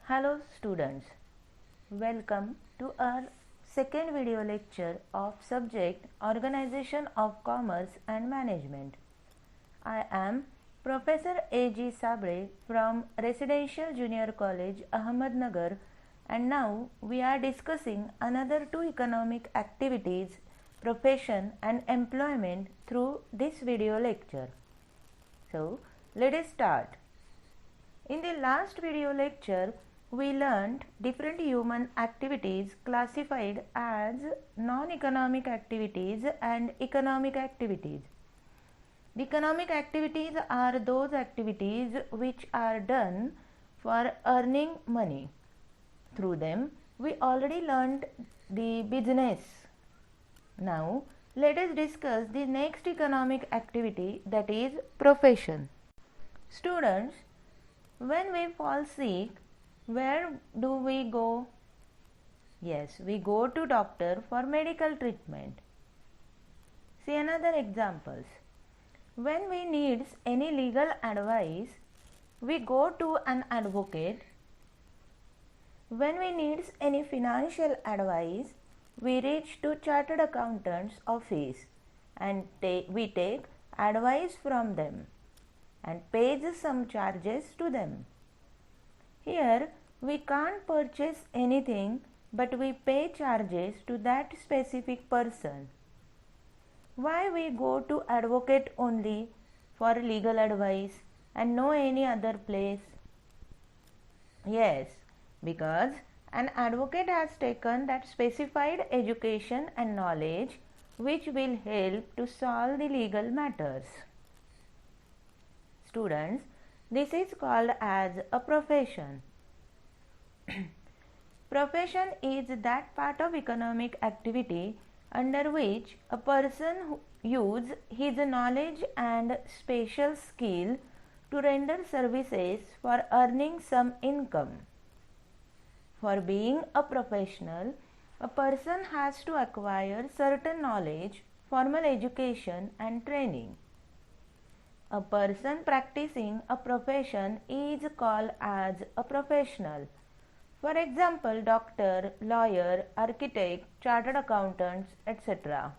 Hello students, welcome to our second video lecture of subject Organization of Commerce and Management. I am Professor A.G. Sabre from Residential Junior College, Ahmednagar, and now we are discussing another two economic activities, profession and employment through this video lecture. So, let us start. In the last video lecture, we learned different human activities classified as non-economic activities and economic activities. The economic activities are those activities which are done for earning money. Through them, we already learned the business. Now, let us discuss the next economic activity, that is profession. Students, when we fall sick, where do we go? Yes, we go to doctor for medical treatment. See another examples. When we need any legal advice, we go to an advocate. When we need any financial advice, we reach to chartered accountant's office and we take advice from them and pays some charges to them. Here we can't purchase anything, but we pay charges to that specific person. Why we go to advocate only for legal advice and no any other place? Yes, because an advocate has taken that specified education and knowledge which will help to solve the legal matters. Students, this is called as a profession. Profession is that part of economic activity under which a person uses his knowledge and special skill to render services for earning some income. For being a professional, a person has to acquire certain knowledge, formal education and training. A person practicing a profession is called as a professional. For example, doctor, lawyer, architect, chartered accountants, etc.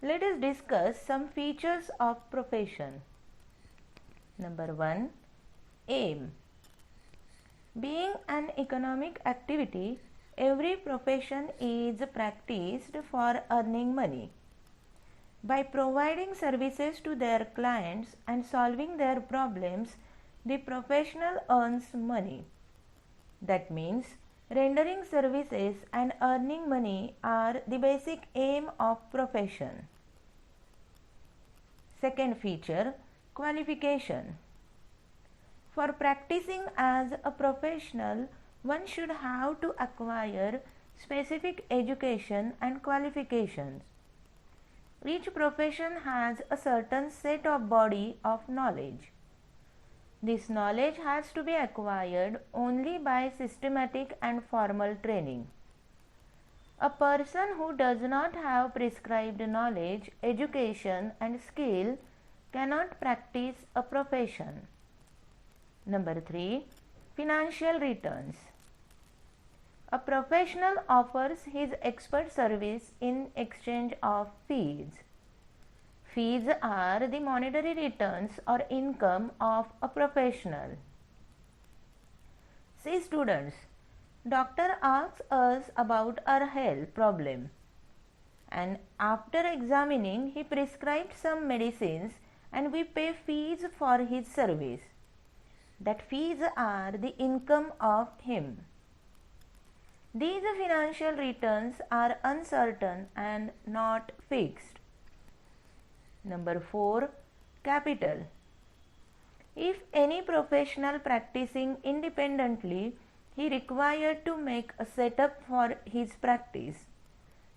Let us discuss some features of profession. Number 1. Aim. Being an economic activity, every profession is practiced for earning money. By providing services to their clients and solving their problems, the professional earns money. That means rendering services and earning money are the basic aim of profession. Second feature, qualification. For practicing as a professional, one should have to acquire specific education and qualifications. Each profession has a certain set of body of knowledge. This knowledge has to be acquired only by systematic and formal training. A person who does not have prescribed knowledge, education and skill cannot practice a profession. Number 3. Financial returns. A professional offers his expert service in exchange of fees. Fees are the monetary returns or income of a professional. See students, doctor asks us about our health problem and after examining he prescribed some medicines and we pay fees for his service. That fees are the income of him. These financial returns are uncertain and not fixed. Number 4. Capital. If any professional practicing independently, he required to make a setup for his practice.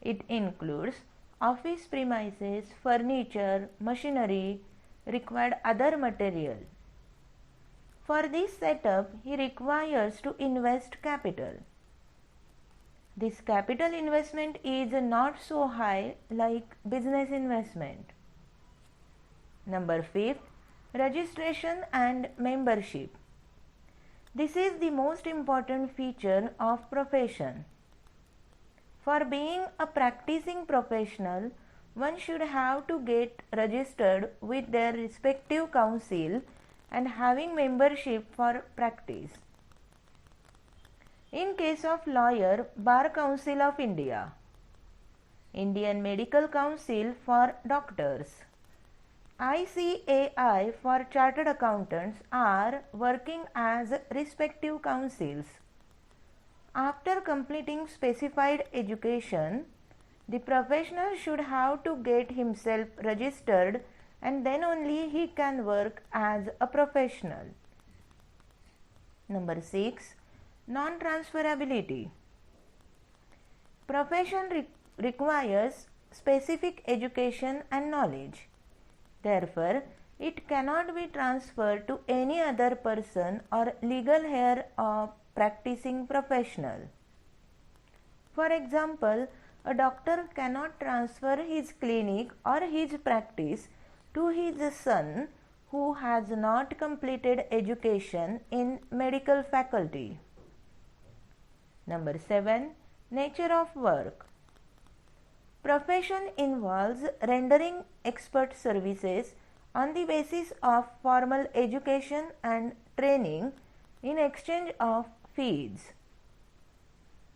It includes office premises, furniture, machinery, required other material. For this setup, he requires to invest capital. This capital investment is not so high like business investment. Number 5. Registration and membership. This is the most important feature of profession. For being a practicing professional, one should have to get registered with their respective council and having membership for practice. In case of lawyer, Bar Council of India, Indian Medical Council for doctors, ICAI for chartered accountants are working as respective councils. After completing specified education, the professional should have to get himself registered and then only he can work as a professional. Number 6. Non-transferability. Profession requires specific education and knowledge. Therefore, it cannot be transferred to any other person or legal heir of practicing professional. For example, a doctor cannot transfer his clinic or his practice to his son who has not completed education in medical faculty. Number 7. Nature of work. Profession involves rendering expert services on the basis of formal education and training in exchange of fees.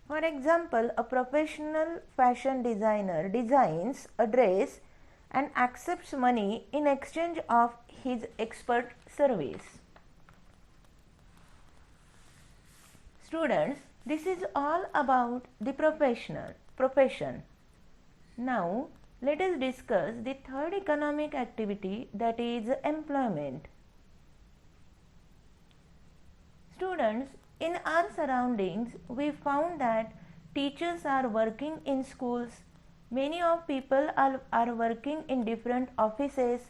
For example, a professional fashion designer designs a dress and accepts money in exchange of his expert service. Students, this is all about the profession. Now, let us discuss the third economic activity, that is employment. Students, in our surroundings, we found that teachers are working in schools, many of people are working in different offices,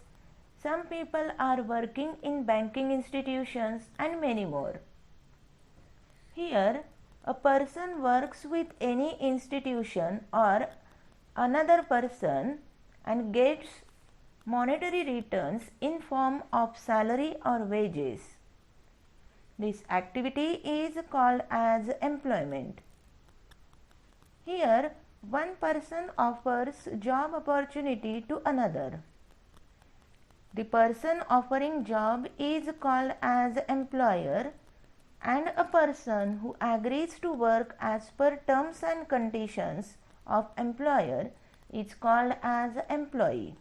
some people are working in banking institutions and many more. Here, a person works with any institution or another person and gets monetary returns in form of salary or wages. This activity is called as employment. Here, one person offers job opportunity to another. The person offering job is called as employer, and a person who agrees to work as per terms and conditions of employer is called as employee.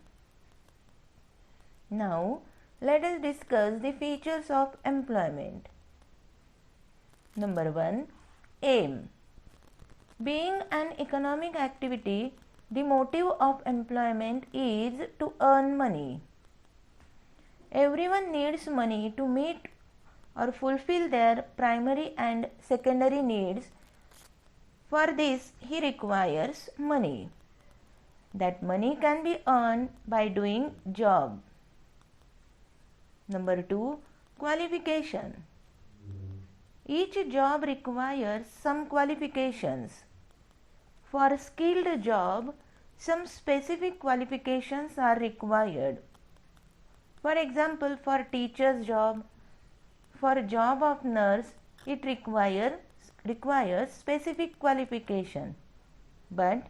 Now, let us discuss the features of employment. Number 1. Aim. Being an economic activity, the motive of employment is to earn money. Everyone needs money to meet or fulfill their primary and secondary needs. For this, he requires money. That money can be earned by doing job. Number 2. Qualification. Each job requires some qualifications. For skilled job, some specific qualifications are required. For example, for teacher's job, for job of nurse, it requires specific qualification. But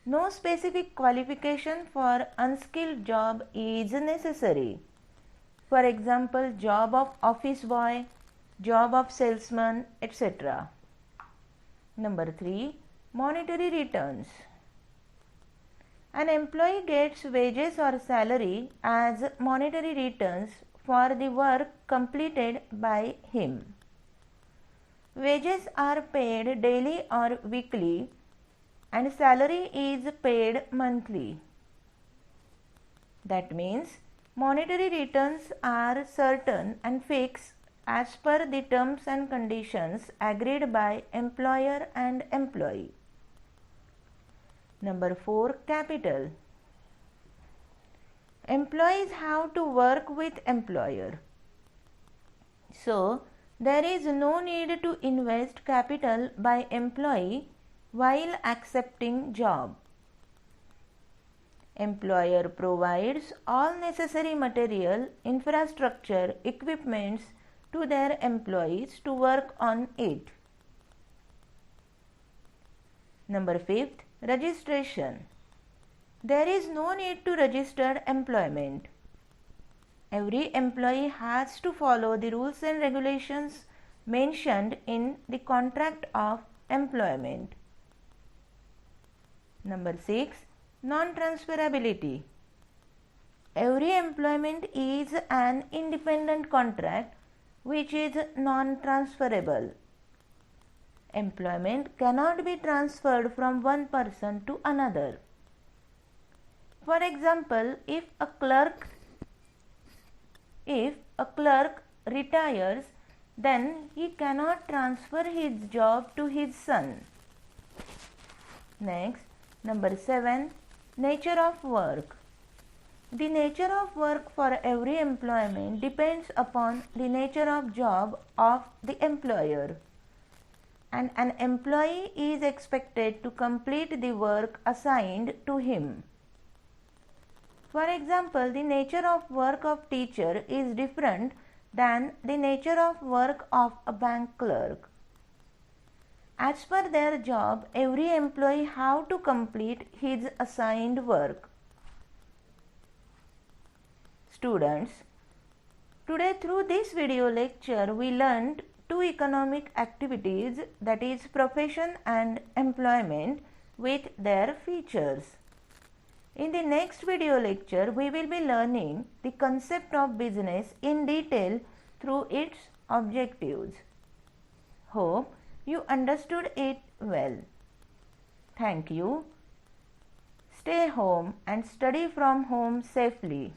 no specific qualification for unskilled job is necessary. For example, job of office boy, job of salesman, etc. Number 3. Monetary returns. An employee gets wages or salary as monetary returns for the work completed by him. Wages are paid daily or weekly, and salary is paid monthly. That means monetary returns are certain and fixed as per the terms and conditions agreed by employer and employee. Number 4. Capital. Employees have to work with employer. So, there is no need to invest capital by employee while accepting job. Employer provides all necessary material, infrastructure, equipments to their employees to work on it. Number 5, registration. There is no need to register employment. Every employee has to follow the rules and regulations mentioned in the contract of employment. Number 6, non-transferability. Every employment is an independent contract which is non-transferable. Employment cannot be transferred from one person to another. For example, if a clerk retires, then he cannot transfer his job to his son. Next, number 7, nature of work. The nature of work for every employment depends upon the nature of job of the employer, and an employee is expected to complete the work assigned to him. For example, the nature of work of teacher is different than the nature of work of a bank clerk. As per their job, every employee have to complete his assigned work. Students, today through this video lecture we learned two economic activities, that is profession and employment, with their features. In the next video lecture we will be learning the concept of business in detail through its objectives. Hope you understood it well. Thank you. Stay home and study from home safely.